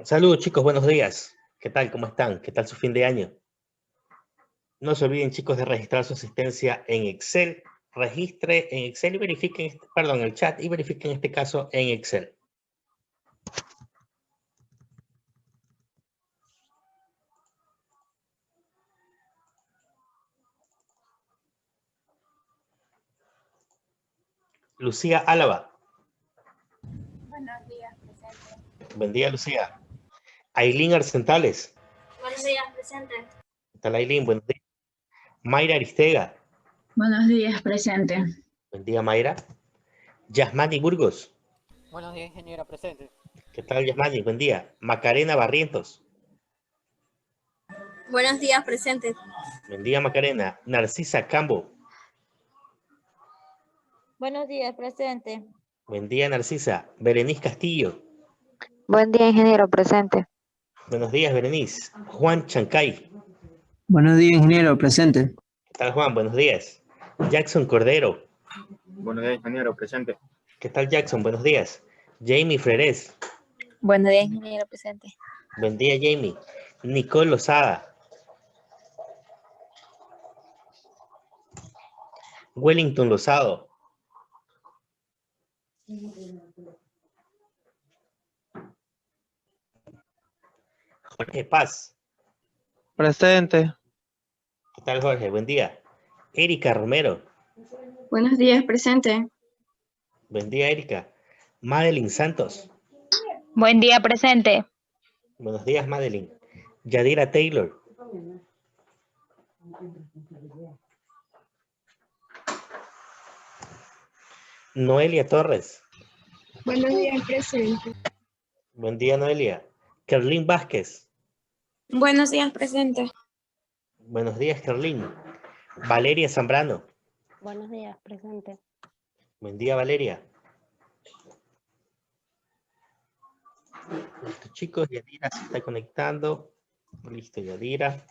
Saludos chicos, buenos días. ¿Qué tal? ¿Cómo están? ¿Qué tal su fin de año? No se olviden chicos de registrar su asistencia en Excel. Registre en Excel y verifiquen, perdón, el chat y verifiquen este caso en Excel. Lucía Álava. Buenos días, presente. Buen día, Lucía. Ailín Arcentales. Buenos días, presente. ¿Qué tal, Ailín? Buenos días. Mayra Aristega. Buenos días, presente. Buen día, Mayra. Yasmani Burgos. Buenos días, ingeniera, presente. ¿Qué tal, Yasmani? Buen día. Macarena Barrientos. Buenos días, presente. Buen día, Macarena. Narcisa Cambo. Buenos días, presente. Buen día, Narcisa. Berenice Castillo. Buen día, ingeniero, presente. Buenos días, Berenice. Juan Chancay. Buenos días, ingeniero, presente. ¿Qué tal, Juan? Buenos días. Jackson Cordero. Buenos días, ingeniero, presente. ¿Qué tal, Jackson? Buenos días. Jamie Freres. Buenos días, ingeniero, presente. Buen día, Jamie. Nicole Lozada. Wellington Lozado. Jorge Paz. Presente. ¿Qué tal, Jorge? Buen día. Erika Romero. Buenos días, presente. Buen día, Erika. Madeline Santos. Buen día, presente. Buenos días, Madeline. Yadira Taylor. Noelia Torres. Buenos días, presente. Buen día, Noelia. Kerlin Vázquez. Buenos días, presente. Buenos días, Kerlin. Valeria Zambrano. Buenos días, presente. Buen día, Valeria. Listo, chicos, Yadira se está conectando. Listo, Yadira.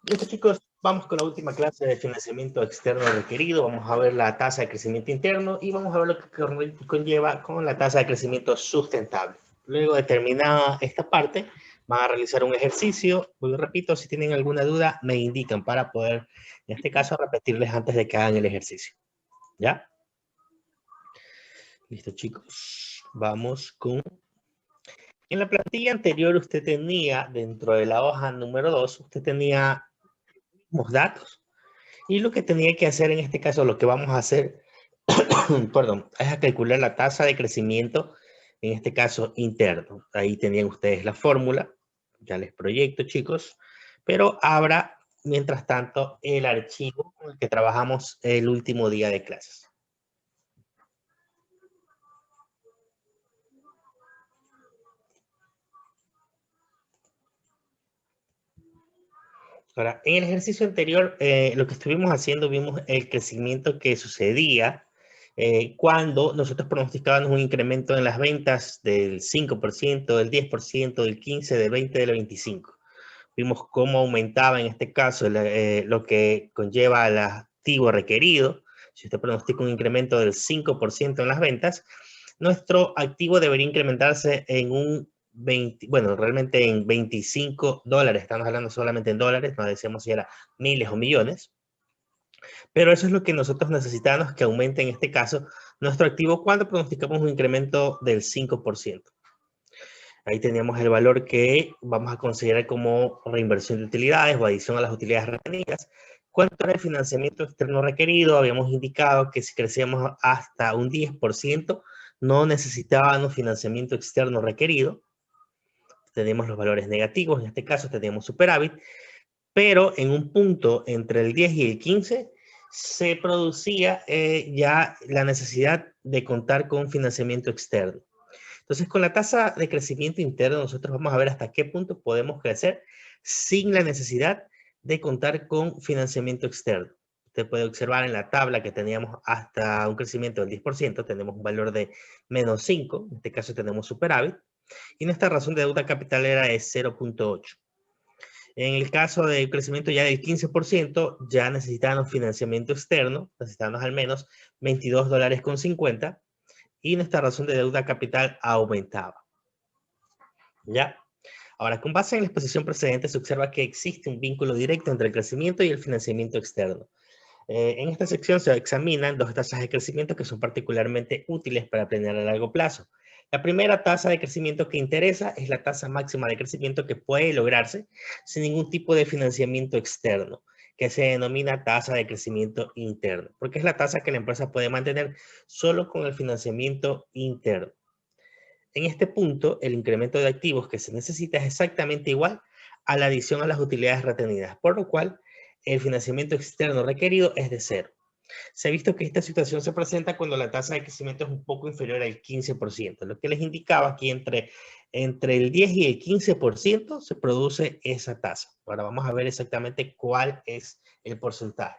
Listo, chicos, vamos con la última clase de financiamiento externo requerido. Vamos a ver la tasa de crecimiento interno y vamos a ver lo que conlleva con la tasa de crecimiento sustentable. Luego de terminada esta parte, van a realizar un ejercicio. Pues, repito, si tienen alguna duda, me indican para poder, en este caso, repetirles antes de que hagan el ejercicio. ¿Ya? Listo, chicos. Vamos con... En la plantilla anterior usted tenía, dentro de la hoja número 2, usted tenía los datos. Y lo que tenía que hacer en este caso, lo que vamos a hacer, perdón, es calcular la tasa de crecimiento, en este caso interno. Ahí tenían ustedes la fórmula. Ya les proyecto, chicos. Pero abra, mientras tanto, el archivo con el que trabajamos el último día de clases. Ahora, en el ejercicio anterior, lo que estuvimos haciendo, vimos el crecimiento que sucedía cuando nosotros pronosticábamos un incremento en las ventas del 5%, del 10%, del 15%, del 20%, del 25%. Vimos cómo aumentaba en este caso lo que conlleva el activo requerido. Si usted pronostica un incremento del 5% en las ventas, nuestro activo debería incrementarse en un 20, bueno, realmente en $25, estamos hablando solamente en dólares, no decíamos si era miles o millones, pero eso es lo que nosotros necesitamos que aumente en este caso nuestro activo cuando pronosticamos un incremento del 5%. Ahí teníamos el valor que vamos a considerar como reinversión de utilidades o adición a las utilidades retenidas. ¿Cuánto era el financiamiento externo requerido? Habíamos indicado que si crecíamos hasta un 10%, no necesitábamos financiamiento externo requerido. Tenemos los valores negativos, en este caso tenemos superávit, pero en un punto entre el 10 y el 15 se producía ya la necesidad de contar con financiamiento externo. Entonces, con la tasa de crecimiento interno, nosotros vamos a ver hasta qué punto podemos crecer sin la necesidad de contar con financiamiento externo. Usted puede observar en la tabla que teníamos hasta un crecimiento del 10%, tenemos un valor de menos 5, en este caso tenemos superávit, y nuestra razón de deuda capital era de 0.8. En el caso del crecimiento ya del 15%, ya necesitábamos financiamiento externo, necesitábamos al menos $22.50, y nuestra razón de deuda capital aumentaba. ¿Ya? Ahora, con base en la exposición precedente, se observa que existe un vínculo directo entre el crecimiento y el financiamiento externo. En esta sección se examinan dos tasas de crecimiento que son particularmente útiles para planear a largo plazo. La primera tasa de crecimiento que interesa es la tasa máxima de crecimiento que puede lograrse sin ningún tipo de financiamiento externo, que se denomina tasa de crecimiento interno, porque es la tasa que la empresa puede mantener solo con el financiamiento interno. En este punto, el incremento de activos que se necesita es exactamente igual a la adición a las utilidades retenidas, por lo cual el financiamiento externo requerido es de 0. Se ha visto que esta situación se presenta cuando la tasa de crecimiento es un poco inferior al 15%, lo que les indicaba que entre el 10 y el 15% se produce esa tasa. Ahora vamos a ver exactamente cuál es el porcentaje.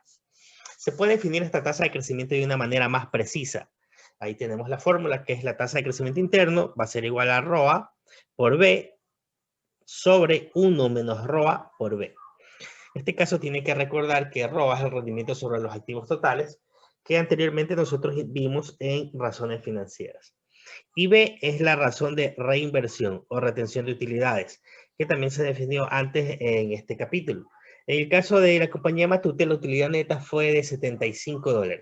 Se puede definir esta tasa de crecimiento de una manera más precisa. Ahí tenemos la fórmula que es la tasa de crecimiento interno, va a ser igual a ROA por B sobre 1 menos ROA por B. En este caso tiene que recordar que ROA es el rendimiento sobre los activos totales que anteriormente nosotros vimos en razones financieras. Y B es la razón de reinversión o retención de utilidades, que también se definió antes en este capítulo. En el caso de la compañía Matute, la utilidad neta fue de $75.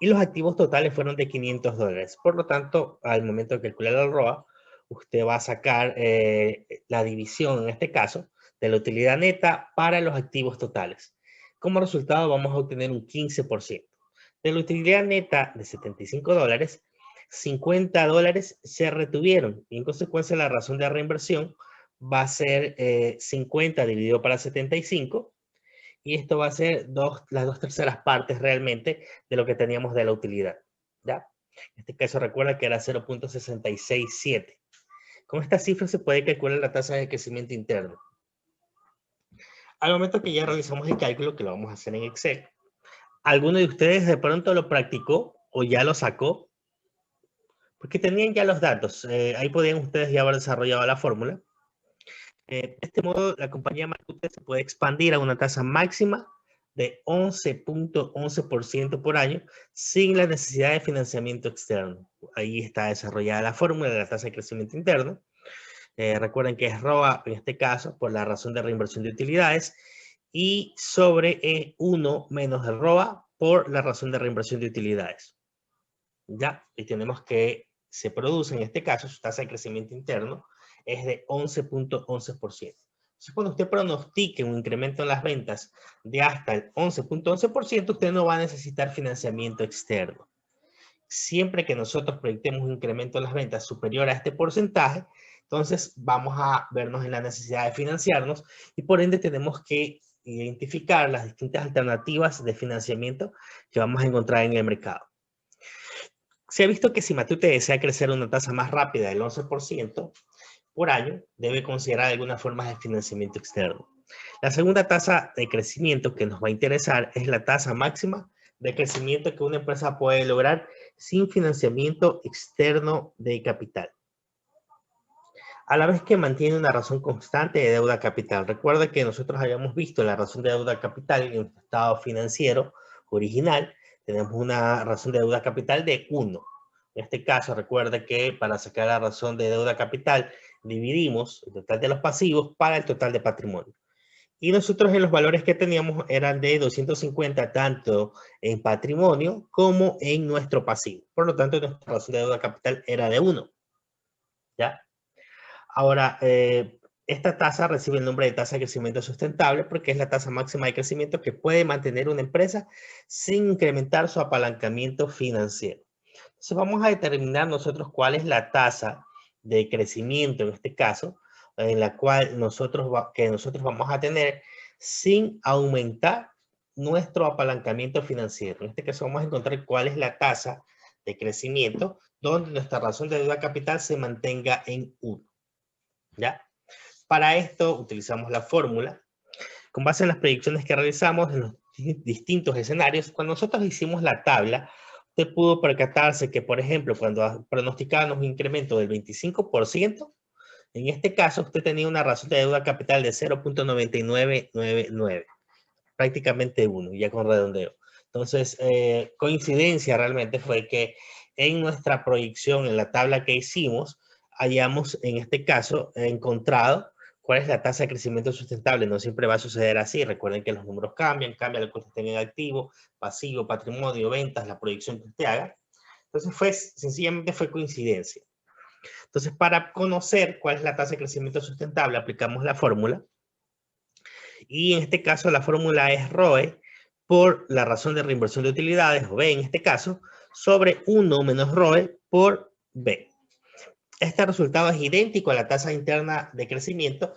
Y los activos totales fueron de $500. Por lo tanto, al momento de calcular el ROA, usted va a sacar la división, en este caso, de la utilidad neta para los activos totales. Como resultado, vamos a obtener un 15%. De la utilidad neta de $75, $50 se retuvieron. Y en consecuencia, la razón de reinversión va a ser 50 dividido para 75. Y esto va a ser las 2/3 partes realmente de lo que teníamos de la utilidad. ¿Ya? En este caso recuerda que era 0.667. Con esta cifra se puede calcular la tasa de crecimiento interno. Al momento que ya realizamos el cálculo, que lo vamos a hacer en Excel, ¿alguno de ustedes de pronto lo practicó o ya lo sacó? Porque tenían ya los datos. Ahí podían ustedes ya haber desarrollado la fórmula. De este modo, la compañía Matute se puede expandir a una tasa máxima de 11.11% por año sin la necesidad de financiamiento externo. Ahí está desarrollada la fórmula de la tasa de crecimiento interno. Recuerden que es ROA, en este caso, por la razón de reinversión de utilidades, y sobre 1 menos el ROA por la razón de reinversión de utilidades. ¿Ya? Y tenemos que se produce, en este caso, su tasa de crecimiento interno es de 11.11%. Entonces, cuando usted pronostique un incremento en las ventas de hasta el 11.11%, usted no va a necesitar financiamiento externo. Siempre que nosotros proyectemos un incremento en las ventas superior a este porcentaje, entonces vamos a vernos en la necesidad de financiarnos y por ende tenemos que identificar las distintas alternativas de financiamiento que vamos a encontrar en el mercado. Se ha visto que si Matute desea crecer a una tasa más rápida del 11% por año, debe considerar algunas formas de financiamiento externo. La segunda tasa de crecimiento que nos va a interesar es la tasa máxima de crecimiento que una empresa puede lograr sin financiamiento externo de capital, a la vez que mantiene una razón constante de deuda capital. Recuerda que nosotros habíamos visto la razón de deuda capital en el estado financiero original. Tenemos una razón de deuda capital de 1. En este caso, recuerda que para sacar la razón de deuda capital, dividimos el total de los pasivos para el total de patrimonio. Y nosotros en los valores que teníamos eran de 250 tanto en patrimonio como en nuestro pasivo. Por lo tanto, nuestra razón de deuda capital era de 1. ¿Ya? Ahora, esta tasa recibe el nombre de tasa de crecimiento sustentable porque es la tasa máxima de crecimiento que puede mantener una empresa sin incrementar su apalancamiento financiero. Entonces vamos a determinar nosotros cuál es la tasa de crecimiento en este caso, en la cual nosotros vamos a tener sin aumentar nuestro apalancamiento financiero. En este caso vamos a encontrar cuál es la tasa de crecimiento donde nuestra razón de deuda capital se mantenga en 1. ¿Ya? Para esto utilizamos la fórmula. Con base en las predicciones que realizamos en los distintos escenarios, cuando nosotros hicimos la tabla, usted pudo percatarse que, por ejemplo, cuando pronosticábamos un incremento del 25%, en este caso usted tenía una razón de deuda capital de 0.9999, prácticamente 1, ya con redondeo. Entonces, coincidencia realmente fue que en nuestra proyección, en la tabla que hicimos, hayamos en este caso encontrado cuál es la tasa de crecimiento sustentable. No siempre va a suceder así. Recuerden que los números cambian el costo en activo, pasivo, patrimonio, ventas, la proyección que usted haga. Entonces sencillamente fue coincidencia. Entonces, para conocer cuál es la tasa de crecimiento sustentable, aplicamos la fórmula. Y en este caso la fórmula es ROE por la razón de reinversión de utilidades, o B en este caso, sobre 1 menos ROE por B. Este resultado es idéntico a la tasa interna de crecimiento,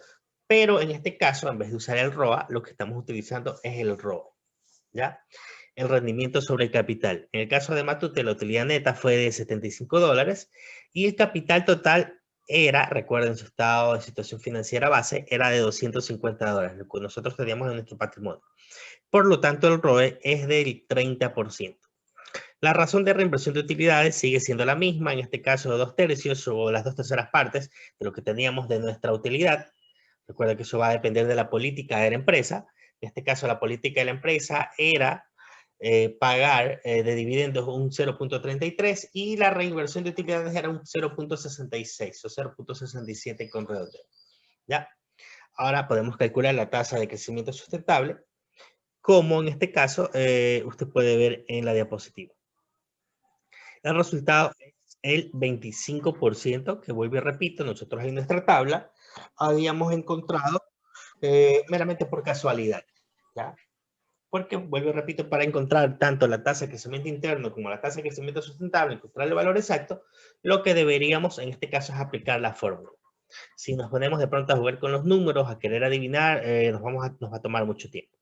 pero en este caso, en vez de usar el ROA, lo que estamos utilizando es el ROE, ¿ya? El rendimiento sobre el capital. En el caso de Matute, la utilidad neta fue de $75 y el capital total era, recuerden su estado de situación financiera base, era de $250, lo que nosotros teníamos en nuestro patrimonio. Por lo tanto, el ROE es del 30%. La razón de reinversión de utilidades sigue siendo la misma, en este caso 2/3 o las 2/3 partes de lo que teníamos de nuestra utilidad. Recuerda que eso va a depender de la política de la empresa. En este caso, la política de la empresa era pagar de dividendos un 0.33 y la reinversión de utilidades era un 0.66 o 0.67 con redondeo. ¿Ya? Ahora podemos calcular la tasa de crecimiento sustentable, como en este caso usted puede ver en la diapositiva. El resultado es el 25%, que vuelvo y repito, nosotros en nuestra tabla habíamos encontrado meramente por casualidad, ¿ya? Porque, vuelvo y repito, para encontrar tanto la tasa de crecimiento interno como la tasa de crecimiento sustentable, encontrar el valor exacto, lo que deberíamos en este caso es aplicar la fórmula. Si nos ponemos de pronto a jugar con los números, a querer adivinar, nos va a tomar mucho tiempo.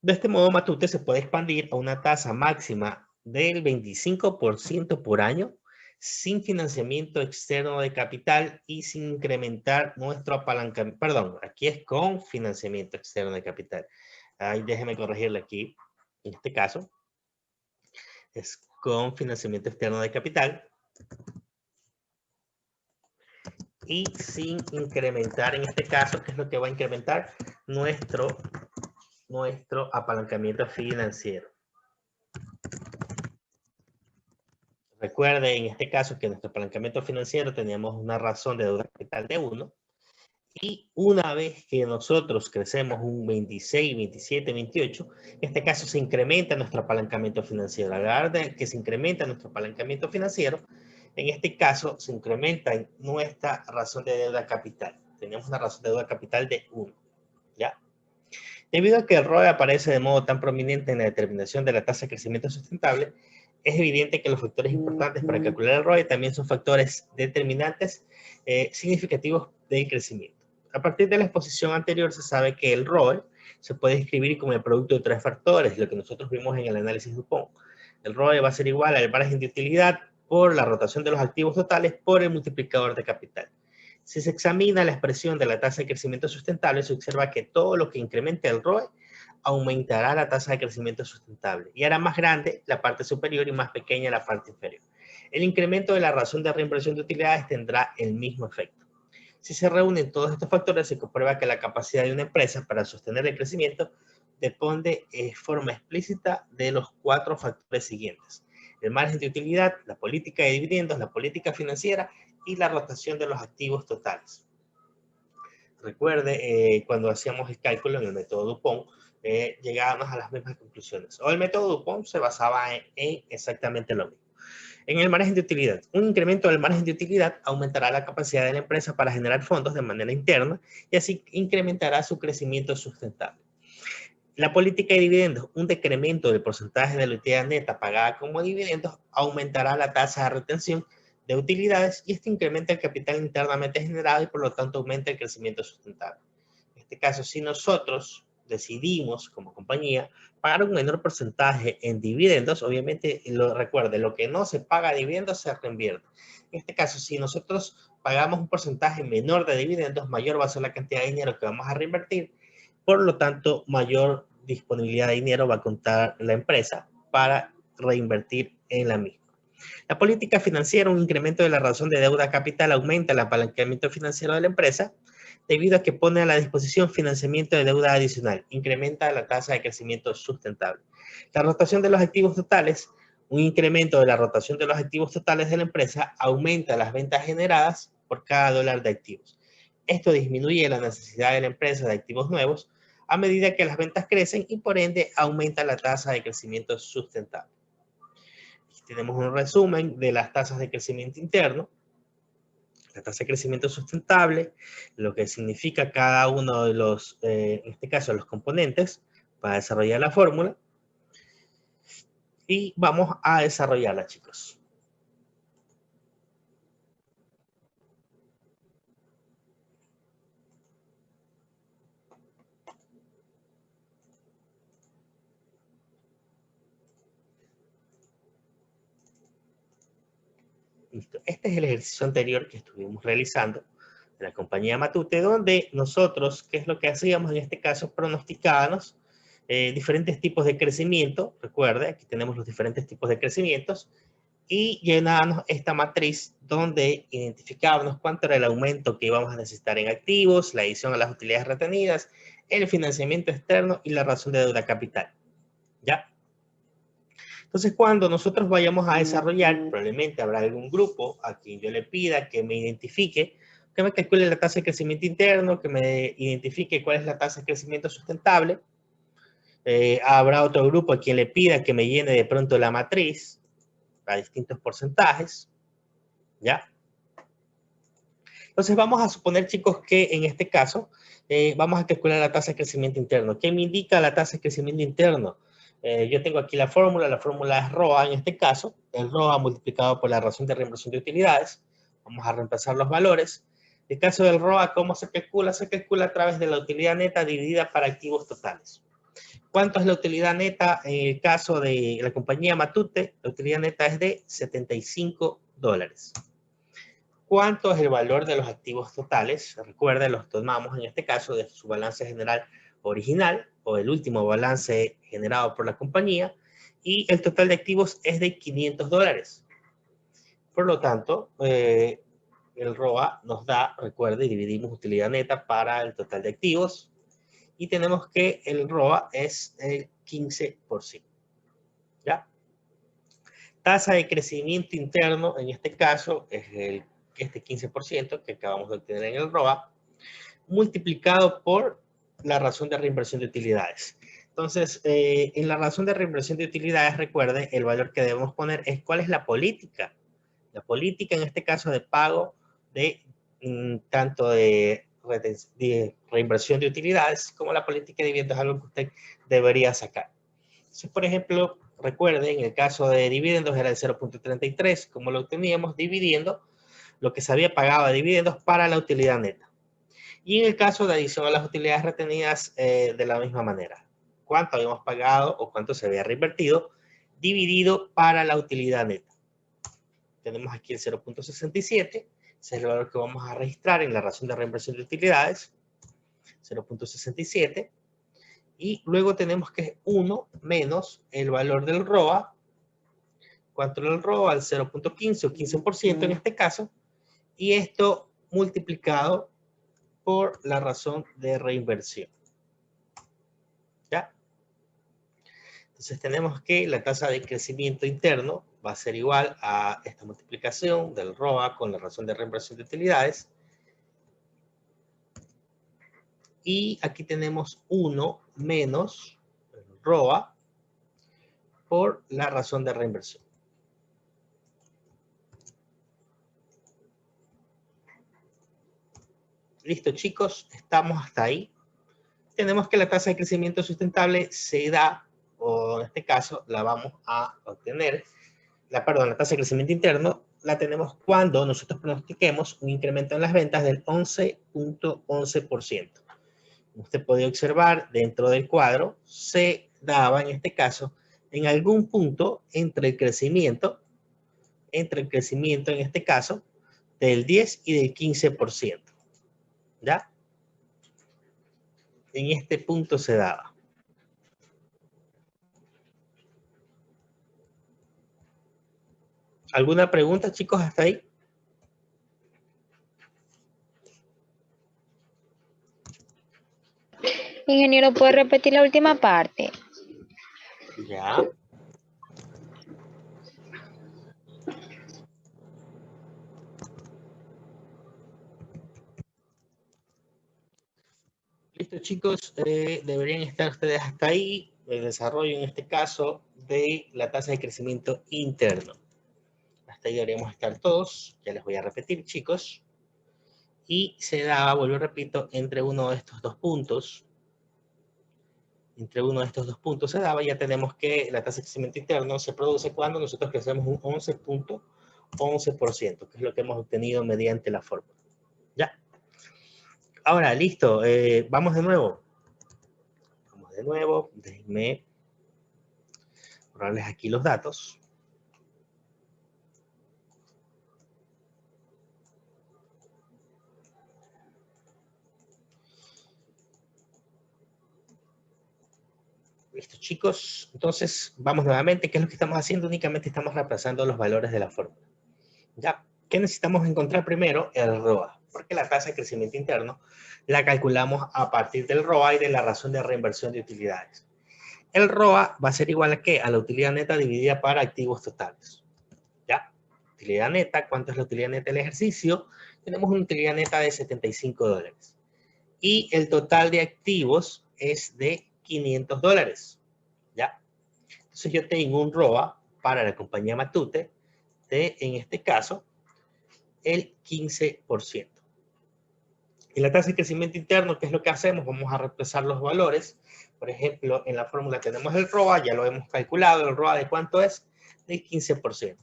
De este modo, Matute se puede expandir a una tasa máxima del 25% por año, sin financiamiento externo de capital y sin incrementar nuestro apalancamiento. Perdón, aquí es con financiamiento externo de capital. Ahí déjeme corregirle aquí. En este caso, es con financiamiento externo de capital y sin incrementar, en este caso, ¿qué es lo que va a incrementar? Nuestro apalancamiento financiero. Recuerde en este caso que nuestro apalancamiento financiero teníamos una razón de deuda capital de 1 y una vez que nosotros crecemos un 26, 27, 28, en este caso se incrementa nuestro apalancamiento financiero. A la hora de que se incrementa nuestro apalancamiento financiero, en este caso se incrementa en nuestra razón de deuda capital. Tenemos una razón de deuda capital de 1, ¿ya? Debido a que el ROE aparece de modo tan prominente en la determinación de la tasa de crecimiento sustentable, es evidente que los factores importantes para calcular el ROE también son factores determinantes significativos del crecimiento. A partir de la exposición anterior se sabe que el ROE se puede escribir como el producto de 3 factores, lo que nosotros vimos en el análisis Dupont. El ROE va a ser igual al margen de utilidad por la rotación de los activos totales por el multiplicador de capital. Si se examina la expresión de la tasa de crecimiento sustentable, se observa que todo lo que incremente el ROE aumentará la tasa de crecimiento sustentable y hará más grande la parte superior y más pequeña la parte inferior. El incremento de la razón de reinversión de utilidades tendrá el mismo efecto. Si se reúnen todos estos factores, se comprueba que la capacidad de una empresa para sostener el crecimiento depende de forma explícita de los 4 factores siguientes: el margen de utilidad, la política de dividendos, la política financiera y la rotación de los activos totales. Recuerde, cuando hacíamos el cálculo en el método Dupont, llegábamos a las mismas conclusiones. O el método Dupont se basaba en exactamente lo mismo. En el margen de utilidad, un incremento del margen de utilidad aumentará la capacidad de la empresa para generar fondos de manera interna y así incrementará su crecimiento sustentable. La política de dividendos, un decremento del porcentaje de la utilidad neta pagada como dividendos aumentará la tasa de retención de utilidades y este incrementa el capital internamente generado y por lo tanto aumenta el crecimiento sustentable. En este caso, si nosotros decidimos como compañía pagar un menor porcentaje en dividendos, obviamente, recuerde, lo que no se paga a dividendos se reinvierte. En este caso, si nosotros pagamos un porcentaje menor de dividendos, mayor va a ser la cantidad de dinero que vamos a reinvertir, por lo tanto, mayor disponibilidad de dinero va a contar la empresa para reinvertir en la misma. La política financiera, un incremento de la razón de deuda capital aumenta el apalancamiento financiero de la empresa debido a que pone a la disposición financiamiento de deuda adicional, incrementa la tasa de crecimiento sustentable. La rotación de los activos totales un incremento de la rotación de los activos totales de la empresa aumenta las ventas generadas por cada dólar de activos. Esto disminuye la necesidad de la empresa de activos nuevos a medida que las ventas crecen y por ende aumenta la tasa de crecimiento sustentable. Aquí tenemos un resumen de las tasas de crecimiento interno. La tasa de crecimiento sustentable, lo que significa cada uno de los, en este caso, los componentes para desarrollar la fórmula. Y vamos a desarrollarla, chicos. Listo. Este es el ejercicio anterior que estuvimos realizando de la compañía Matute, donde nosotros, ¿qué es lo que hacíamos en este caso? Pronosticábamos diferentes tipos de crecimiento. Recuerde, aquí tenemos los diferentes tipos de crecimientos y llenábamos esta matriz donde identificábamos cuánto era el aumento que íbamos a necesitar en activos, la adición a las utilidades retenidas, el financiamiento externo y la razón de deuda capital. ¿Ya? Entonces, cuando nosotros vayamos a desarrollar, probablemente habrá algún grupo a quien yo le pida que me identifique, que me calcule la tasa de crecimiento interno, que me identifique cuál es la tasa de crecimiento sustentable. Habrá otro grupo a quien le pida que me llene de pronto la matriz a distintos porcentajes. ¿Ya? Entonces, vamos a suponer, chicos, que en este caso vamos a calcular la tasa de crecimiento interno. ¿Qué me indica la tasa de crecimiento interno? Yo tengo aquí la fórmula es ROA en este caso, el ROA multiplicado por la razón de reinversión de utilidades. Vamos a reemplazar los valores. En el caso del ROA, ¿cómo se calcula? Se calcula a través de la utilidad neta dividida para activos totales. ¿Cuánto es la utilidad neta en el caso de la compañía Matute? La utilidad neta es de $75. ¿Cuánto es el valor de los activos totales? Recuerden, los tomamos en este caso de su balance general original o el último balance generado por la compañía y el total de activos es de $500. Por lo tanto, el ROA nos da, recuerde, dividimos utilidad neta para el total de activos y tenemos que el ROA es el 15%. ¿Ya? Tasa de crecimiento interno, en este caso, es este 15% que acabamos de obtener en el ROA, multiplicado por la razón de reinversión de utilidades. Entonces, en la razón de reinversión de utilidades, recuerde, el valor que debemos poner es cuál es la política. La política, en este caso, de pago de tanto de reinversión de utilidades como la política de dividendos, es algo que usted debería sacar. Entonces, por ejemplo, recuerde, en el caso de dividendos era el 0.33, como lo obteníamos dividiendo lo que se había pagado de dividendos para la utilidad neta. Y en el caso de adición a las utilidades retenidas, de la misma manera. ¿Cuánto habíamos pagado o cuánto se había reinvertido dividido para la utilidad neta? Tenemos aquí el 0.67. Ese es el valor que vamos a registrar en la razón de reinversión de utilidades. 0.67. Y luego tenemos que es 1 menos el valor del ROA. ¿Cuánto era el ROA? El 0.15 o 15% en este caso. Y esto multiplicado por la razón de reinversión. ¿Ya? Entonces tenemos que la tasa de crecimiento interno va a ser igual a esta multiplicación del ROA con la razón de reinversión de utilidades. Y aquí tenemos 1 menos el ROA por la razón de reinversión. Listo, chicos, estamos hasta ahí. Tenemos que la tasa de crecimiento sustentable se da, o en este caso la vamos a obtener, la tasa de crecimiento interno la tenemos cuando nosotros pronostiquemos un incremento en las ventas del 11.11%. Como usted puede observar, dentro del cuadro se daba en este caso en algún punto entre el crecimiento en este caso del 10 y del 15%. ¿Ya? En este punto se daba. ¿Alguna pregunta, chicos, hasta ahí? Ingeniero, ¿puede repetir la última parte? Ya. Listo, chicos, deberían estar ustedes hasta ahí, el desarrollo en este caso de la tasa de crecimiento interno. Hasta ahí deberíamos estar todos, ya les voy a repetir, chicos. Y se da, vuelvo y repito, entre uno de estos dos puntos. Entre uno de estos dos puntos se daba, ya tenemos que la tasa de crecimiento interno se produce cuando nosotros crecemos un 11.11%, que es lo que hemos obtenido mediante la fórmula. Ya. Ahora, listo, vamos de nuevo. Vamos de nuevo, déjenme borrarles aquí los datos. Listo, chicos. Entonces, vamos nuevamente. ¿Qué es lo que estamos haciendo? Únicamente estamos reemplazando los valores de la fórmula. ¿Ya? ¿Qué necesitamos encontrar primero? El ROA. Porque la tasa de crecimiento interno la calculamos a partir del ROA y de la razón de reinversión de utilidades. El ROA va a ser igual a ¿qué? A la utilidad neta dividida para activos totales. ¿Ya? Utilidad neta. ¿Cuánto es la utilidad neta del ejercicio? Tenemos una utilidad neta de $75. Y el total de activos es de $500, ¿ya? Entonces yo tengo un ROA para la compañía Matute de, en este caso, el 15%. Y la tasa de crecimiento interno, ¿qué es lo que hacemos? Vamos a reemplazar los valores. Por ejemplo, en la fórmula tenemos el ROA, ya lo hemos calculado. ¿El ROA de cuánto es? Del 15%.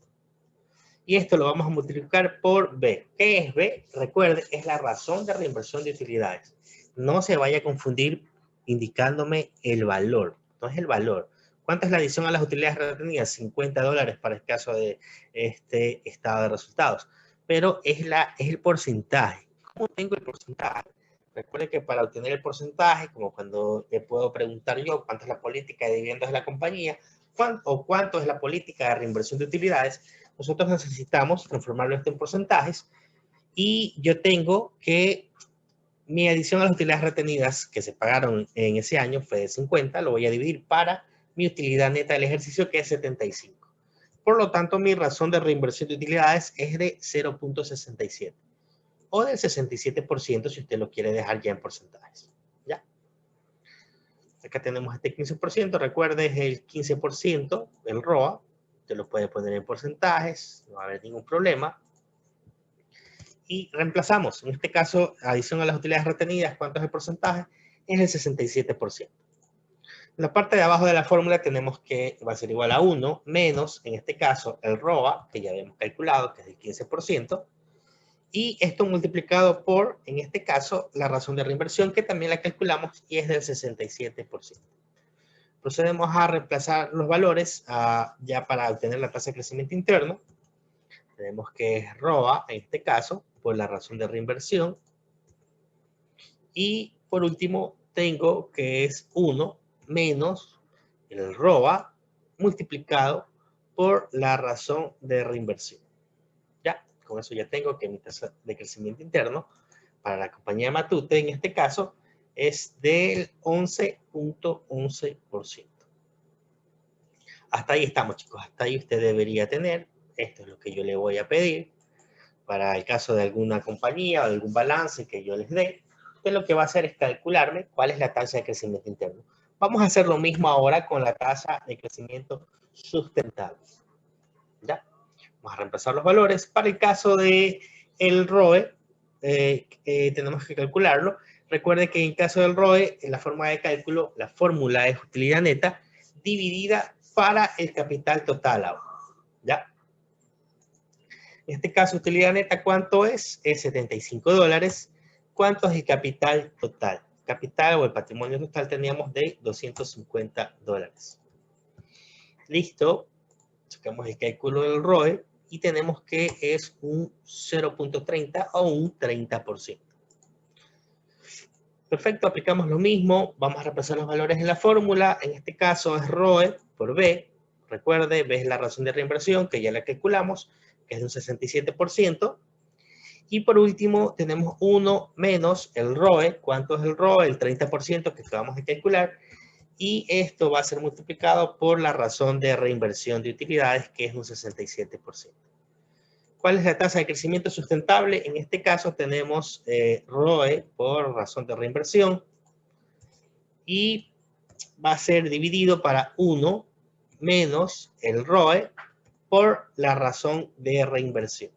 Y esto lo vamos a multiplicar por B. ¿Qué es B? Recuerde, es la razón de reinversión de utilidades. No se vaya a confundir indicándome el valor. No es el valor. ¿Cuánto es la adición a las utilidades retenidas? $50 para el caso de este estado de resultados. Pero es el porcentaje. ¿Cómo tengo el porcentaje? Recuerde que para obtener el porcentaje, como cuando le puedo preguntar yo cuánto es la política de dividendos de la compañía, cuánto es la política de reinversión de utilidades, nosotros necesitamos transformarlo esto en porcentajes. Y yo tengo que mi adición a las utilidades retenidas que se pagaron en ese año fue de 50, lo voy a dividir para mi utilidad neta del ejercicio, que es 75. Por lo tanto, mi razón de reinversión de utilidades es de 0.67 o del 67% si usted lo quiere dejar ya en porcentajes. ¿Ya? Acá tenemos este 15%, recuerde, es el 15%, el ROA, usted lo puede poner en porcentajes, no va a haber ningún problema. Y reemplazamos, en este caso, adición a las utilidades retenidas, ¿cuánto es el porcentaje? Es el 67%. En la parte de abajo de la fórmula tenemos que va a ser igual a 1 menos, en este caso, el ROA, que ya habíamos calculado, que es el 15%, y esto multiplicado por, en este caso, la razón de reinversión, que también la calculamos y es del 67%. Procedemos a reemplazar los valores ya para obtener la tasa de crecimiento interno. Tenemos que es ROA, en este caso, por la razón de reinversión. Y por último, tengo que es 1 menos el ROA multiplicado por la razón de reinversión. Ya, con eso ya tengo que mi tasa de crecimiento interno para la compañía Matute, en este caso, es del 11.11%. Hasta ahí estamos, chicos. Hasta ahí usted debería tener. Esto es lo que yo le voy a pedir para el caso de alguna compañía o de algún balance que yo les dé. Usted lo que va a hacer es calcularme cuál es la tasa de crecimiento interno. Vamos a hacer lo mismo ahora con la tasa de crecimiento sustentable. ¿Ya? Vamos a reemplazar los valores. Para el caso de el ROE, tenemos que calcularlo. Recuerde que en caso del ROE, en la forma de cálculo, la fórmula es utilidad neta dividida para el capital total ahora. ¿Ya? En este caso, utilidad neta, ¿cuánto es? Es $75. ¿Cuánto es el capital total? Capital o el patrimonio total teníamos de $250. Listo. Sacamos el cálculo del ROE y tenemos que es un 0.30 o un 30%. Perfecto, aplicamos lo mismo. Vamos a reemplazar los valores en la fórmula. En este caso es ROE por B. Recuerde, B es la razón de reinversión, que ya la calculamos, que es de un 67%. Y por último, tenemos 1 menos el ROE. ¿Cuánto es el ROE? El 30% que acabamos de calcular. Y esto va a ser multiplicado por la razón de reinversión de utilidades, que es un 67%. ¿Cuál es la tasa de crecimiento sustentable? En este caso tenemos ROE por razón de reinversión, y va a ser dividido para 1 menos el ROE por la razón de reinversión.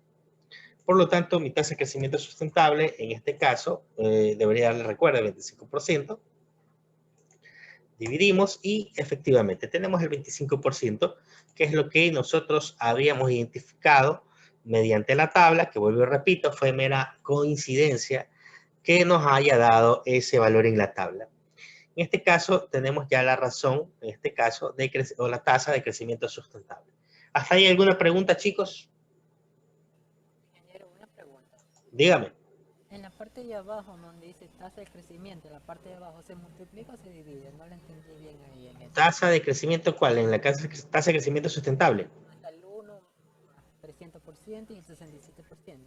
Por lo tanto, mi tasa de crecimiento sustentable, en este caso, debería darle, recuerda, 25%. Dividimos y efectivamente tenemos el 25%, que es lo que nosotros habíamos identificado mediante la tabla, que vuelvo y repito, fue mera coincidencia que nos haya dado ese valor en la tabla. En este caso, tenemos ya la razón, en este caso, o la tasa de crecimiento sustentable. ¿Hasta ahí alguna pregunta, chicos? Ingeniero, una pregunta. Dígame. En la parte de abajo donde dice tasa de crecimiento, en la parte de abajo, ¿se multiplica o se divide? No lo entendí bien ahí en eso. ¿Tasa de crecimiento cuál? En la tasa de crecimiento sustentable. Hasta el 1, 300% y el 67%.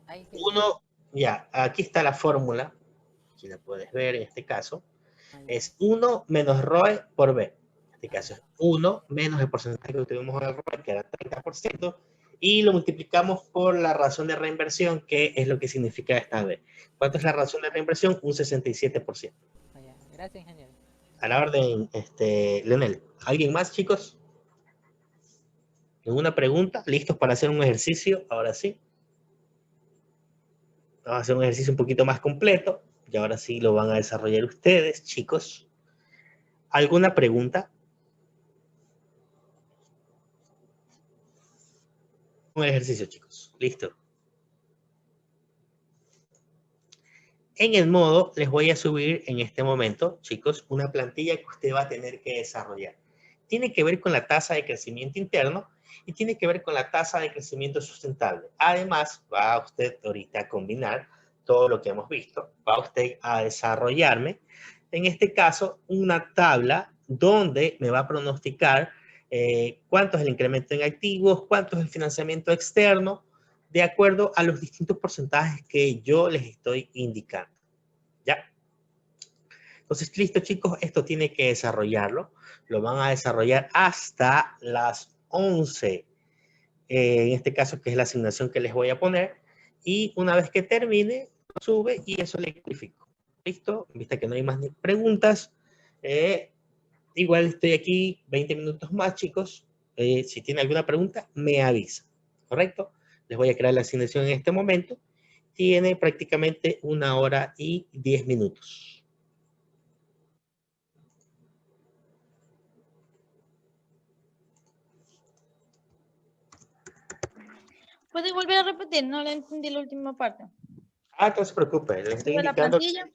Ahí que 1, ya, aquí está la fórmula. Aquí la puedes ver en este caso. Es 1 menos ROE por B. En este caso es 1 menos el porcentaje que tuvimos en el ROE, que era 30%, y lo multiplicamos por la razón de reinversión, que es lo que significa esta B. ¿Cuánto es la razón de reinversión? Un 67%. Gracias, ingeniero. A la orden, Leonel. ¿Alguien más, chicos? ¿Alguna pregunta? ¿Listos para hacer un ejercicio? Ahora sí. Vamos a hacer un ejercicio un poquito más completo. Y ahora sí lo van a desarrollar ustedes, chicos. ¿Alguna pregunta? Un ejercicio, chicos. Listo. En el modo, les voy a subir en este momento, chicos, una plantilla que usted va a tener que desarrollar. Tiene que ver con la tasa de crecimiento interno y tiene que ver con la tasa de crecimiento sustentable. Además, va usted ahorita a combinar todo lo que hemos visto. Va usted a desarrollarme, en este caso, una tabla donde me va a pronosticar cuánto es el incremento en activos, cuánto es el financiamiento externo, de acuerdo a los distintos porcentajes que yo les estoy indicando. ¿Ya? Entonces, listo, chicos, esto tiene que desarrollarlo. Lo van a desarrollar hasta las 11. En este caso, que es la asignación que les voy a poner. Y una vez que termine, lo sube y eso le califico. ¿Listo? Vista que no hay más preguntas. Igual estoy aquí 20 minutos más, chicos. Si tienen alguna pregunta, me avisa. ¿Correcto? Les voy a crear la asignación en este momento. Tiene prácticamente 1 hora y 10 minutos. ¿Puede volver a repetir? No le entendí la última parte. No se preocupe. Les estoy ¿Sube la indicando. plantilla?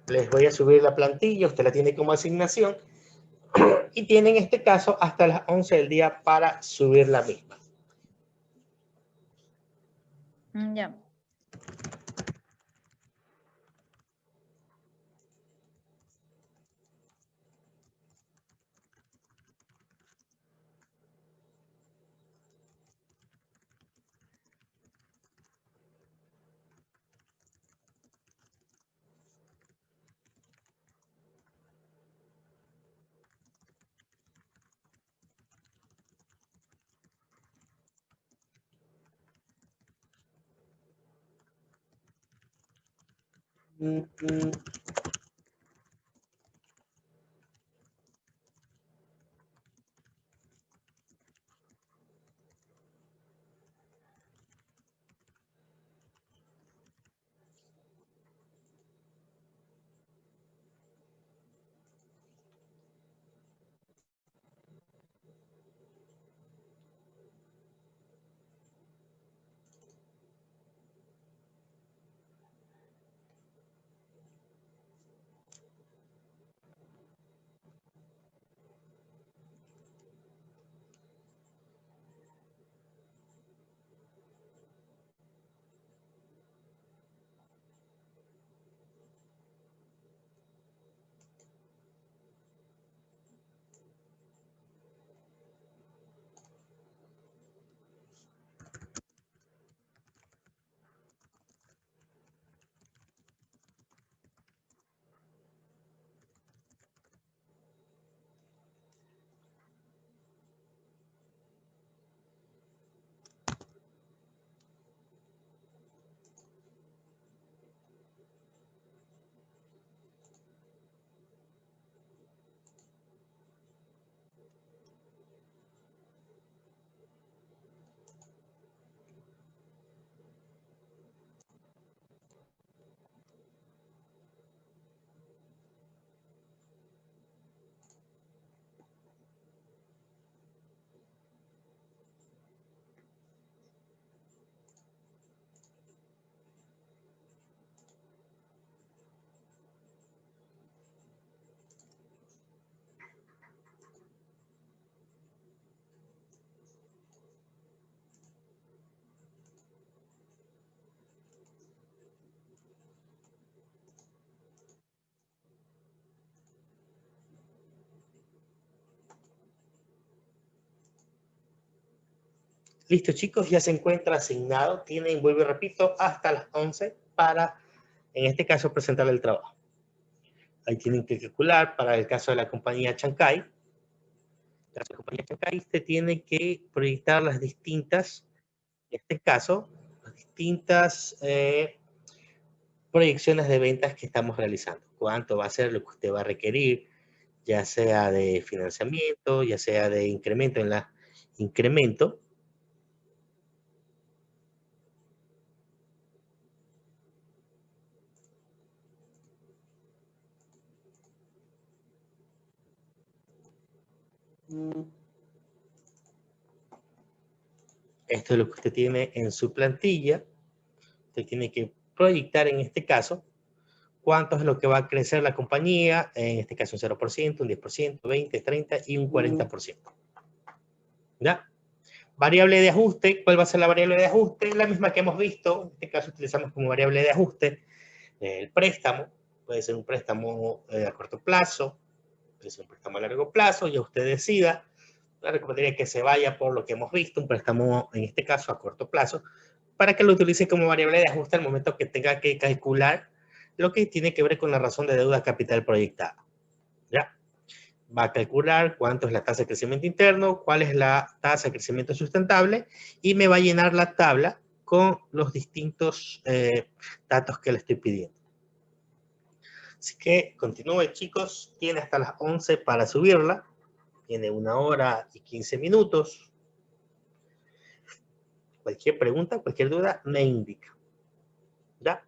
Les voy a subir la plantilla. Usted la tiene como asignación. Y tiene en este caso hasta las 11 del día para subir la misma. Ya. Listo, chicos, ya se encuentra asignado. Tienen, vuelvo y repito, hasta las 11 para, en este caso, presentar el trabajo. Ahí tienen que calcular para el caso de la compañía Chancay. En el caso de la compañía Chancay, usted tiene que proyectar las distintas, en este caso, las distintas proyecciones de ventas que estamos realizando. Cuánto va a ser lo que usted va a requerir, ya sea de financiamiento, ya sea de incremento en la incremento. Esto es lo que usted tiene en su plantilla. Usted tiene que proyectar en este caso cuánto es lo que va a crecer la compañía, en este caso un 0%, un 10%, 20, 30 y un 40%. ¿Ya? Variable de ajuste, ¿cuál va a ser la variable de ajuste? La misma que hemos visto, en este caso utilizamos como variable de ajuste el préstamo, puede ser un préstamo a corto plazo, puede ser un préstamo a largo plazo, ya usted decida. La recomendaría que se vaya por lo que hemos visto, un préstamo en este caso a corto plazo, para que lo utilice como variable de ajuste al momento que tenga que calcular lo que tiene que ver con la razón de deuda capital proyectada. ¿Ya? Va a calcular cuánto es la tasa de crecimiento interno, cuál es la tasa de crecimiento sustentable y me va a llenar la tabla con los distintos datos que le estoy pidiendo. Así que continúe, chicos. Tiene hasta las 11 para subirla. Tiene 1 hora y 15 minutos. Cualquier pregunta, cualquier duda, me indica. ¿Ya?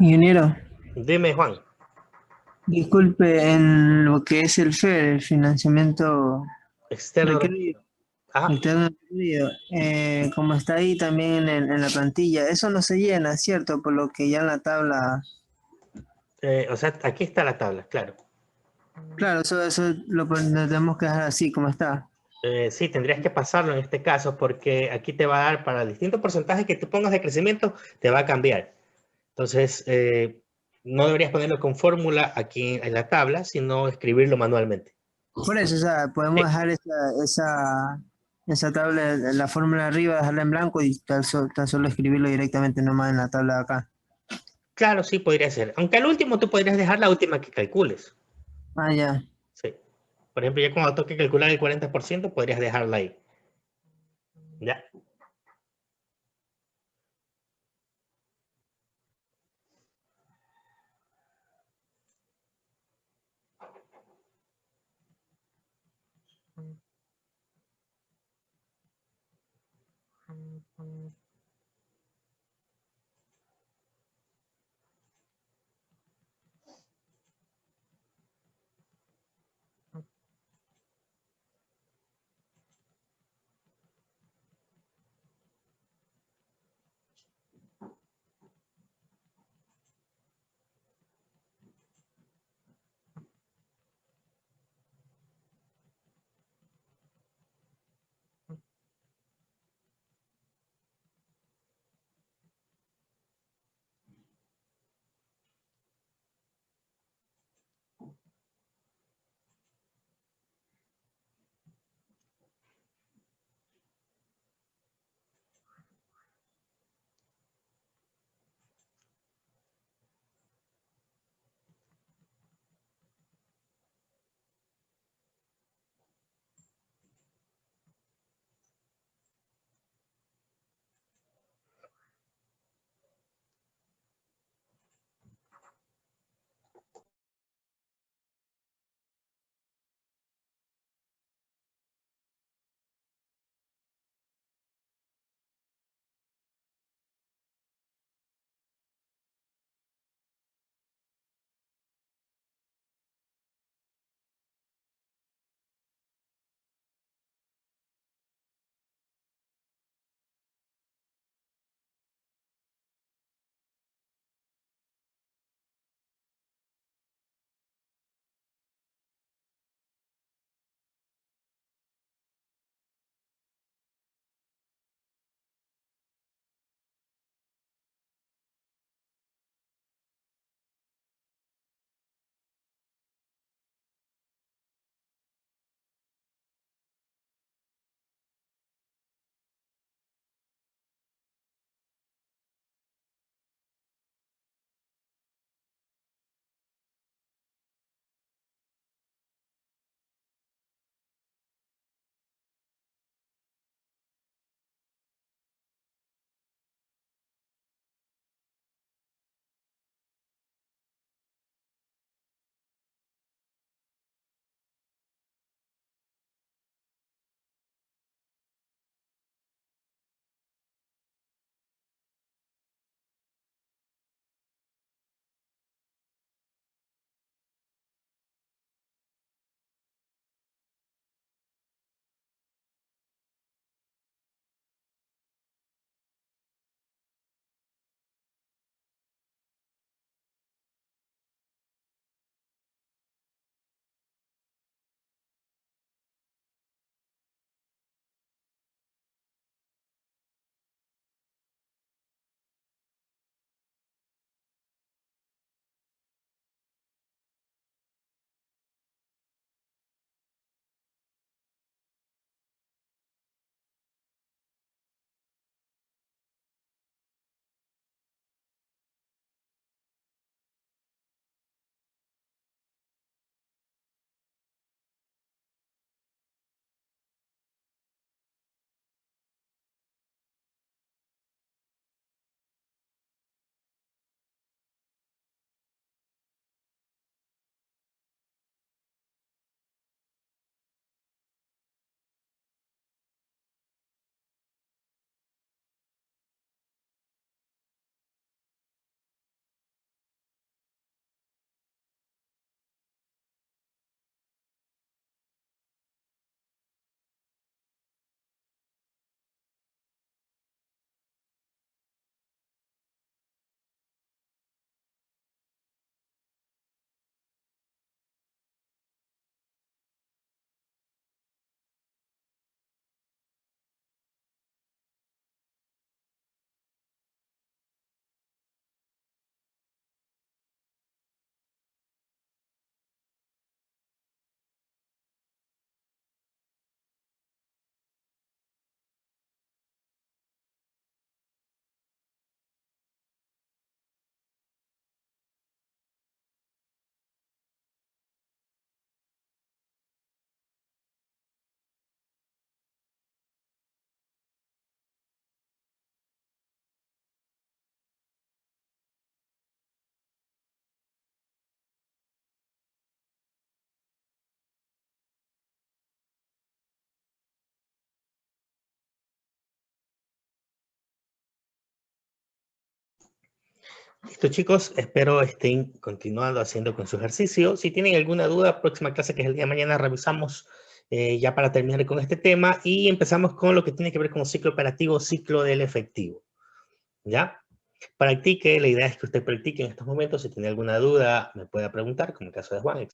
Ingeniero, Dime, Juan. disculpe, en lo que es el FER, el financiamiento Externo. requerido, Ajá. externo requerido, como está ahí también en la plantilla, eso no se llena, ¿cierto? Por lo que ya en la tabla, O sea, aquí está la tabla, claro. claro, eso lo tenemos que dejar así como está. Sí, tendrías que pasarlo en este caso porque aquí te va a dar para el distinto porcentaje que tú pongas de crecimiento, te va a cambiar. Entonces, no deberías ponerlo con fórmula aquí en la tabla, sino escribirlo manualmente. Por eso, o sea, podemos dejar esa tabla, la fórmula arriba, dejarla en blanco y tan solo escribirlo directamente nomás en la tabla de acá. Claro, sí, podría ser. Aunque al último tú podrías dejar la última que calcules. Ah, ya. Sí. Por ejemplo, ya cuando toque calcular el 40%, podrías dejarla ahí. ¿Ya? Listo, chicos, espero estén continuando haciendo con su ejercicio. Si tienen alguna duda, próxima clase que es el día de mañana, revisamos ya para terminar con este tema y empezamos con lo que tiene que ver con ciclo operativo, ciclo del efectivo. ¿Ya? Practique, la idea es que usted practique en estos momentos. Si tiene alguna duda, me puede preguntar, como el caso de Juan.